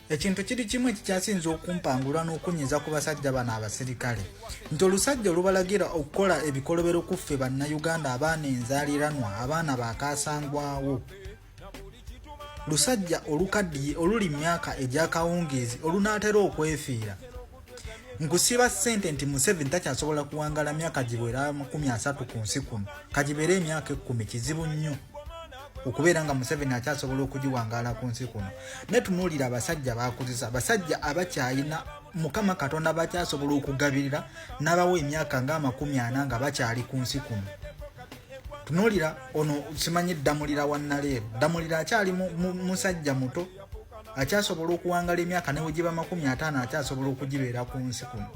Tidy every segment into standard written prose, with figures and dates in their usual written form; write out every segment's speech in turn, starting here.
Ekintu kiri kimu ekikyasinza okumpangulwa n'okunyiza ku basajja bano abasirikale nti olusajja olubalagira okukola ebikolobero ku ffe bannayuganda abaana enzaaliranwa abaana bakasangwawo lusajja olukaddiye oluli myaka egyakawungeezi olunaatera okwefiira nkusiba ssente nti Museveni takyasobola kuwangala myaka giwera 30 ku nsi kuno kagibeere emyaka 10 kizibu nnyo okubeera nga Museveni akyasobola okugiwangala ku nsi kuno netunuulira abasajja bakozesa basajja abakyalina Mukama Katonda bakyasobola okugabirira n'abawo emyaka nga 40 nga bakyali ku nsi kuno. Tunuulira ono simanyi Damulira wannaleero Damulira akyali musajja muto akyasobola okuwangala emyaka ne wegiba 50 akyasobola okugibeera ku nsi kuno.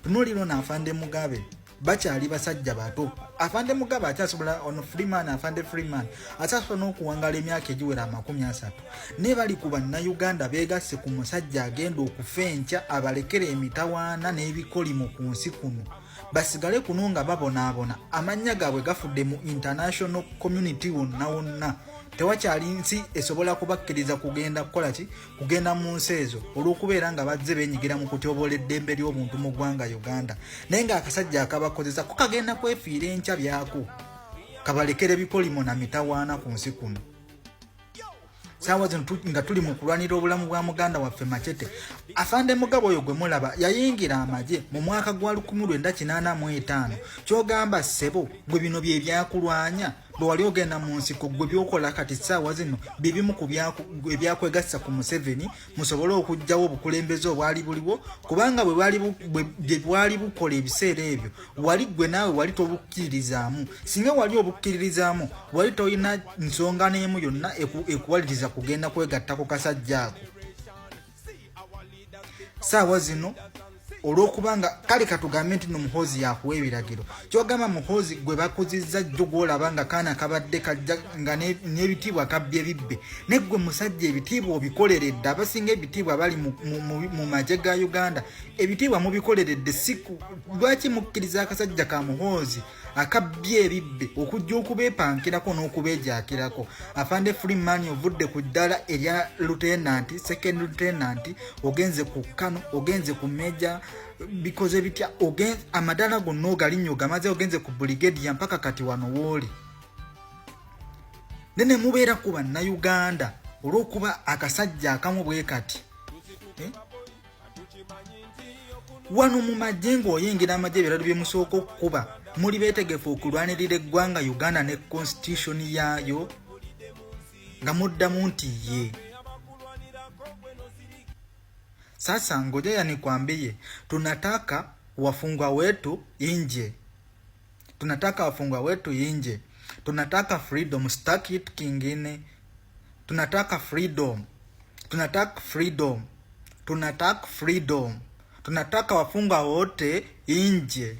Tunuulira ono Afande Mugabe bakyali basajja bato. Afande Mugabe akyasobola ono Afande Freeman akyasobola n'okuwangala emyaka egiwera 30 ne bali ku bannayuganda beegasse ku musajja agenda okufenca abalekere emitawaana n'ebikolimo ku nsi kuno basigale kuno nga babonaabona amannya gaabwe gafudde mu international community wonna tewakyali nsi esobola kubakkiriza kugenda kukola ki kugenda mu nsi ezo olw'okubeera nga bazze beenyigira mu kutyobola eddembe ly'obuntu mu ggwanga Uganda naye nga akasajja akabakozesa ko kagenda kwefiira enkya byako kabalekere bikolimo na mitawaana ku nsi kuno. Saawa zino nga tuli mu kulwanira obulamu bwa muganda waffe Machete Afande Mugabe oyo gwe mulaba yayingira amagye mu mwaka gwa 1985 kyogamba ssebo gwe bino bye byakulwanya bwe wali ogenda mu nsiko gwe byokola kati saawa zino bibimu ku byakwegassa ku Museveni musobole okujjawo obukulembeze obwali buliwo kubanga bwe bwali bukola ebiseera ebyo wali gwe naawe wali tobukkiririzaamu singa wali obukkiririzaamu wali tolina nsonga n'emu yonna ekuwaliriza kugenda kwegattako kasajja ako. Saawa zino olw'okubanga kale katugambe nti no Muhoozi yakuwa ebiragiro kyogamba Muhoozi gwe bakuzizza jjo gwolaba nga kaana kabadde kajja nga n'ebitiibwa kabbye bibbe neggwe musajja ebitiibwa obikoleredde abasinga ebitiibwa bali mu magye ga Uganda ebitiibwa mubikoleredde siku lwaki mukkiriza akasajja ka Muhoozi akabbye ebibbe okujja okubeepankirako n'okubeejakirako. Afande Freeman ovudde ku ddala erya lieutenant second lieutenant ogenze ku Kano ogenze ku Major bikoze bitya amadala gonna ogalinnyo gamaze ogenze ku brigadier mpaka kati wano wooli nene mubeera ku bannayuganda olw'okuba akasajja akamu bwe kati wano mu magye ng'oyingira amagye ebiralo bye musooka okukuba muli beetegefu okulwanirira eggwanga Uganda ne constitution yaayo nga muddamu nti ye. Sasa ngoja nikwambie tunataka wafungwa wetu nje. Tunataka wafungwa wetu nje. Tunataka freedom, staki kitu kingine. Tunataka freedom. Tunataka freedom. Tunataka freedom. Tunataka wafungwa wote nje.